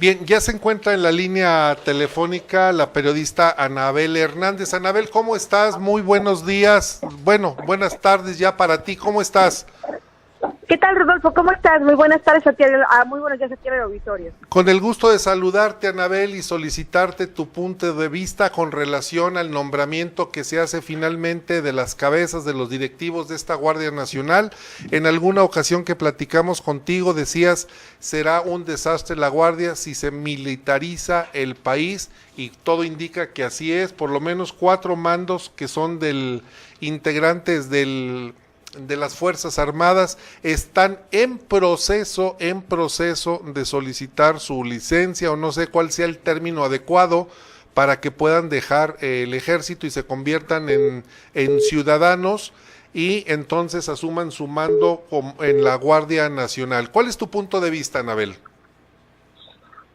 Bien, ya se encuentra en la línea telefónica la periodista Anabel Hernández. Anabel, ¿cómo estás? Muy buenos días. Bueno, buenas tardes ya para ti. ¿Cómo estás? ¿Qué tal, Rodolfo? ¿Cómo estás? Muy buenas tardes a ti, muy buenos días a ti en el auditorio. Con el gusto de saludarte, Anabel, y solicitarte tu punto de vista con relación al nombramiento que se hace finalmente de las cabezas de los directivos de esta Guardia Nacional. En alguna ocasión que platicamos contigo decías, será un desastre la Guardia si se militariza el país, y todo indica que así es. Por lo menos 4 mandos que son integrantes de las Fuerzas Armadas están en proceso de solicitar su licencia, o no sé cuál sea el término adecuado para que puedan dejar el ejército y se conviertan en ciudadanos, y entonces asuman su mando en la Guardia Nacional. ¿Cuál es tu punto de vista, Anabel?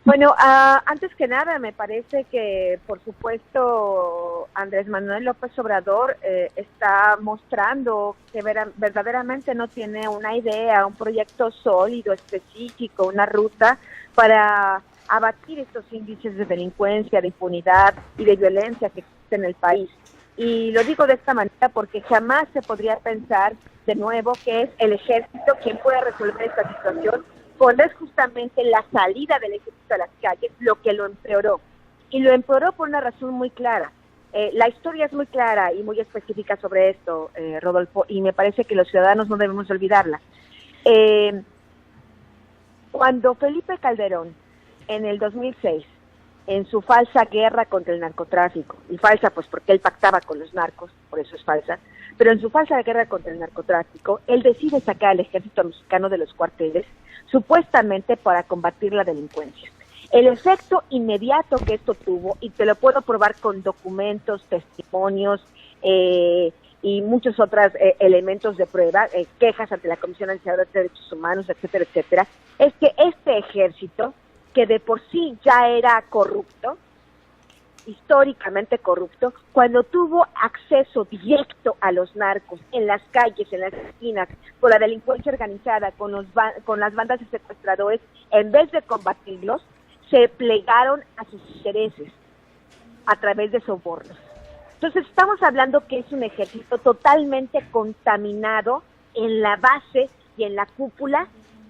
Bueno, antes que nada, me parece que, por supuesto, Andrés Manuel López Obrador está mostrando que verdaderamente no tiene una idea, un proyecto sólido, específico, una ruta para abatir estos índices de delincuencia, de impunidad y de violencia que existen en el país. Y lo digo de esta manera porque jamás se podría pensar de nuevo que es el ejército quien puede resolver esta situación, cuando es justamente la salida del ejército a las calles lo que lo empeoró. Y lo empeoró por una razón muy clara. La historia es muy clara y muy específica sobre esto, Rodolfo, y me parece que los ciudadanos no debemos olvidarla. Cuando Felipe Calderón, en el 2006, en su falsa guerra contra el narcotráfico, y falsa pues porque él pactaba con los narcos, por eso es falsa, pero en su falsa guerra contra el narcotráfico, él decide sacar al ejército mexicano de los cuarteles, supuestamente para combatir la delincuencia. El efecto inmediato que esto tuvo, y te lo puedo probar con documentos, testimonios y muchos otros elementos de prueba, quejas ante la Comisión Nacional de Derechos Humanos, etcétera, etcétera, es que este ejército, que de por sí ya era corrupto, históricamente corrupto, cuando tuvo acceso directo a los narcos en las calles, en las esquinas, con la delincuencia organizada, con las bandas de secuestradores, en vez de combatirlos, se plegaron a sus intereses a través de sobornos. Entonces estamos hablando que es un ejército totalmente contaminado en la base y en la cúpula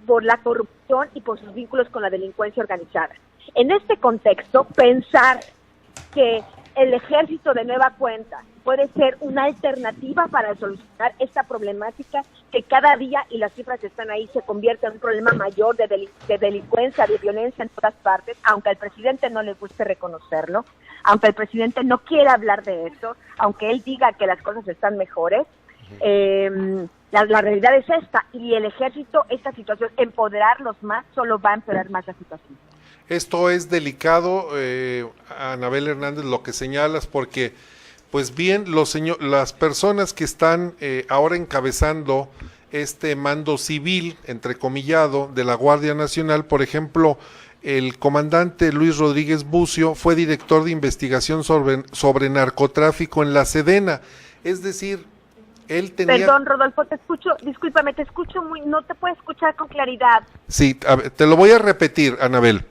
por la corrupción y por sus vínculos con la delincuencia organizada. En este contexto, pensar que el ejército de nueva cuenta puede ser una alternativa para solucionar esta problemática que cada día, y las cifras están ahí, se convierte en un problema mayor de delincuencia, de violencia en todas partes, aunque al presidente no le guste reconocerlo, aunque el presidente no quiera hablar de eso, aunque él diga que las cosas están mejores. La realidad es esta, y el ejército, esta situación, empoderarlos más, solo va a empeorar más la situación. Esto es delicado, Anabel Hernández, lo que señalas, porque pues bien, las personas que están ahora encabezando este mando civil, entrecomillado, de la Guardia Nacional, por ejemplo, el comandante Luis Rodríguez Bucio fue director de investigación sobre narcotráfico en la Sedena, es decir, él tenía... Perdón, Rodolfo, discúlpame, no te puedo escuchar con claridad. Sí, a ver, te lo voy a repetir, Anabel.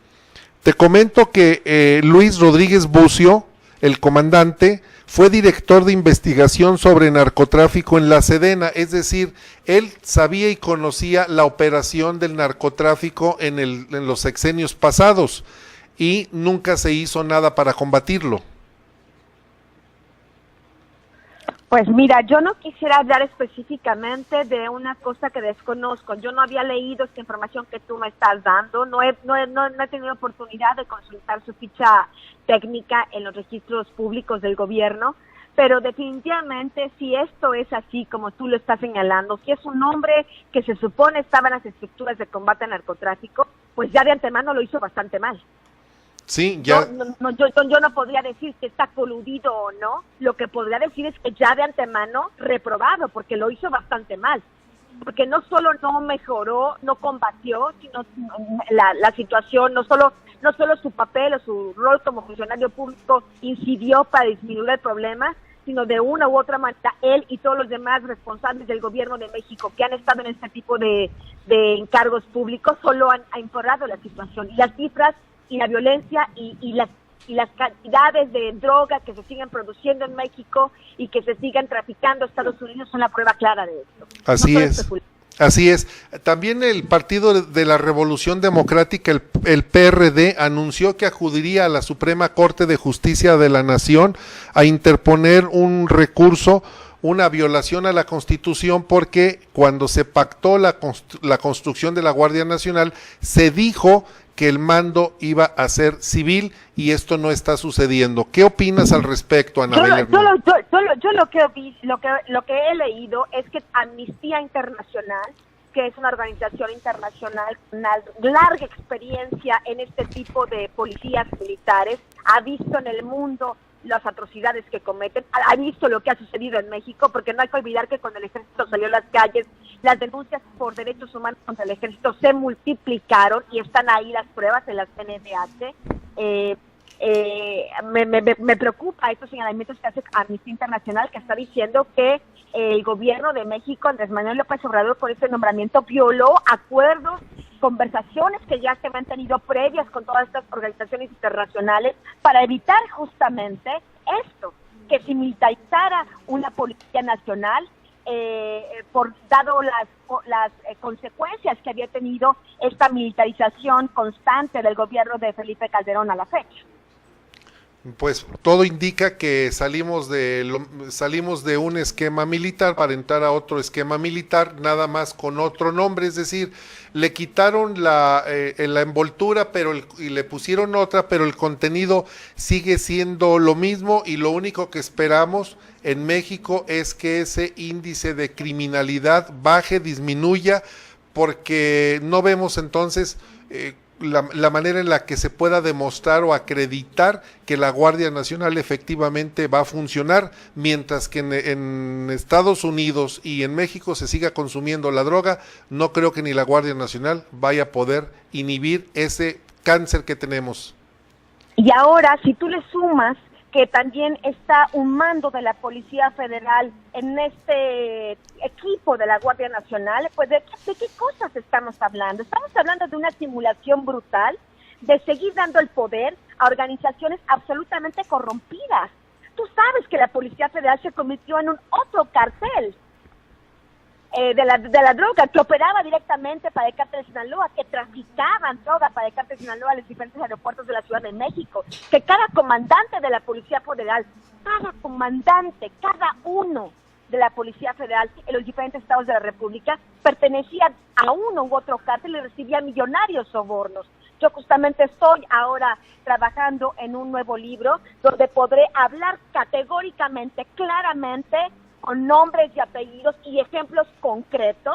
Te comento que Luis Rodríguez Bucio, el comandante, fue director de investigación sobre narcotráfico en la Sedena, es decir, él sabía y conocía la operación del narcotráfico en los sexenios pasados, y nunca se hizo nada para combatirlo. Pues mira, yo no quisiera hablar específicamente de una cosa que desconozco. Yo no había leído esta información que tú me estás dando. No he tenido oportunidad de consultar su ficha técnica en los registros públicos del gobierno, pero definitivamente si esto es así como tú lo estás señalando, si es un hombre que se supone estaba en las estructuras de combate al narcotráfico, pues ya de antemano lo hizo bastante mal. Sí, ya. Yo no podría decir que está coludido o no, lo que podría decir es que ya de antemano reprobado, porque lo hizo bastante mal, porque no solo no mejoró, no combatió, sino la situación, no solo su papel o su rol como funcionario público incidió para disminuir el problema, sino de una u otra manera él y todos los demás responsables del gobierno de México que han estado en este tipo de encargos públicos solo han empeorado la situación, y las cifras y la violencia y las cantidades de droga que se siguen produciendo en México y que se sigan traficando a Estados Unidos son la prueba clara de esto. Así es. Así es. También el Partido de la Revolución Democrática, el PRD, anunció que acudiría a la Suprema Corte de Justicia de la Nación a interponer un recurso, una violación a la Constitución, porque cuando se pactó la construcción de la Guardia Nacional, se dijo que el mando iba a ser civil y esto no está sucediendo. ¿Qué opinas al respecto, Anabel? Yo lo que he leído es que Amnistía Internacional, que es una organización internacional con una larga experiencia en este tipo de policías militares, ha visto en el mundo las atrocidades que cometen, ha visto lo que ha sucedido en México, porque no hay que olvidar que cuando el ejército salió a las calles, las denuncias por derechos humanos contra el ejército se multiplicaron y están ahí las pruebas en la CNDH. Me preocupa estos señalamientos que hace Amnistía Internacional, que está diciendo que el gobierno de México, Andrés Manuel López Obrador, por ese nombramiento violó acuerdos, conversaciones que ya se han tenido previas con todas estas organizaciones internacionales para evitar justamente esto, que se militarizara una policía nacional, dado las consecuencias que había tenido esta militarización constante del gobierno de Felipe Calderón a la fecha. Pues todo indica que salimos de un esquema militar para entrar a otro esquema militar, nada más con otro nombre, es decir, le quitaron la envoltura y le pusieron otra, pero el contenido sigue siendo lo mismo y lo único que esperamos en México es que ese índice de criminalidad baje, disminuya, porque no vemos entonces la manera en la que se pueda demostrar o acreditar que la Guardia Nacional efectivamente va a funcionar, mientras que en Estados Unidos y en México se siga consumiendo la droga. No creo que ni la Guardia Nacional vaya a poder inhibir ese cáncer que tenemos. Y ahora, si tú le sumas que también está un mando de la Policía Federal en este equipo de la Guardia Nacional, pues ¿de qué cosas estamos hablando? Estamos hablando de una simulación brutal de seguir dando el poder a organizaciones absolutamente corrompidas. Tú sabes que la Policía Federal se convirtió en un otro cartel de la droga, que operaba directamente para el cártel de Sinaloa, que traficaban droga para el cártel de Sinaloa a los diferentes aeropuertos de la Ciudad de México, que cada comandante de la Policía Federal, cada uno de la Policía Federal en los diferentes estados de la República pertenecía a uno u otro cártel y recibía millonarios sobornos. Yo justamente estoy ahora trabajando en un nuevo libro donde podré hablar categóricamente, claramente, con nombres y apellidos y ejemplos concretos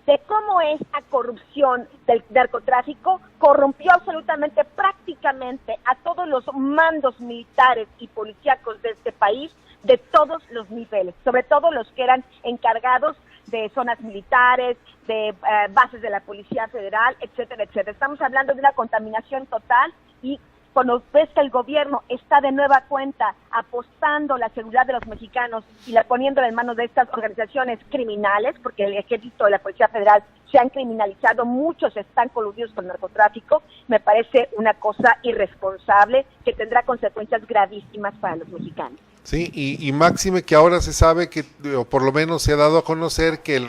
de cómo esta corrupción del narcotráfico corrompió absolutamente, prácticamente a todos los mandos militares y policíacos de este país, de todos los niveles, sobre todo los que eran encargados de zonas militares, de bases de la Policía Federal, etcétera, etcétera. Estamos hablando de una contaminación total y cuando ves que el gobierno está de nueva cuenta apostando la seguridad de los mexicanos y la poniéndola en manos de estas organizaciones criminales, porque el ejército de la Policía Federal se han criminalizado, muchos están coludidos con el narcotráfico, me parece una cosa irresponsable que tendrá consecuencias gravísimas para los mexicanos. Sí, y máxime que ahora se sabe que, o por lo menos se ha dado a conocer que el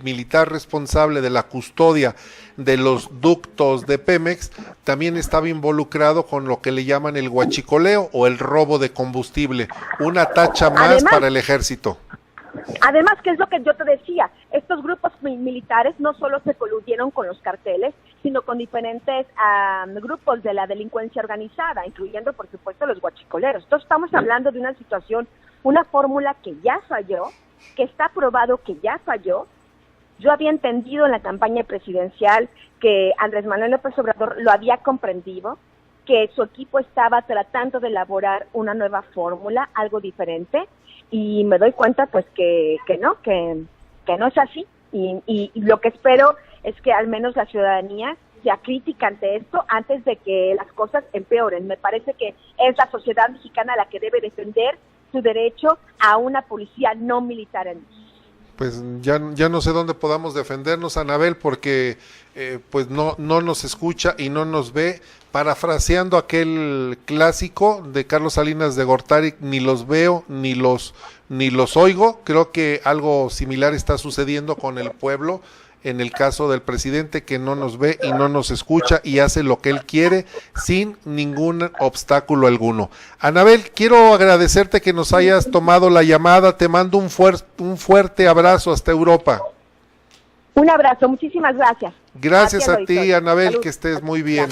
militar responsable de la custodia de los ductos de Pemex también estaba involucrado con lo que le llaman el huachicoleo o el robo de combustible, una tacha más para el ejército. Además, que es lo que yo te decía, estos grupos militares no solo se coludieron con los carteles, sino con diferentes grupos de la delincuencia organizada, incluyendo, por supuesto, los huachicoleros. Entonces, estamos hablando de una situación, una fórmula que ya falló, que está probado que ya falló. Yo había entendido en la campaña presidencial que Andrés Manuel López Obrador lo había comprendido, que su equipo estaba tratando de elaborar una nueva fórmula, algo diferente, y me doy cuenta pues que no es así, y lo que espero es que al menos la ciudadanía sea crítica ante esto antes de que las cosas empeoren. Me parece que es la sociedad mexicana la que debe defender su derecho a una policía no militar en México. Pues ya no sé dónde podamos defendernos, Anabel, porque pues no nos escucha y no nos ve. Parafraseando aquel clásico de Carlos Salinas de Gortari, ni los veo ni los oigo. Creo que algo similar está sucediendo con el pueblo en el caso del presidente, que no nos ve y no nos escucha y hace lo que él quiere sin ningún obstáculo alguno. Anabel, quiero agradecerte que nos hayas tomado la llamada. Te mando un fuerte abrazo hasta Europa. Un abrazo, muchísimas gracias. Gracias a ti, Anabel, que estés muy bien.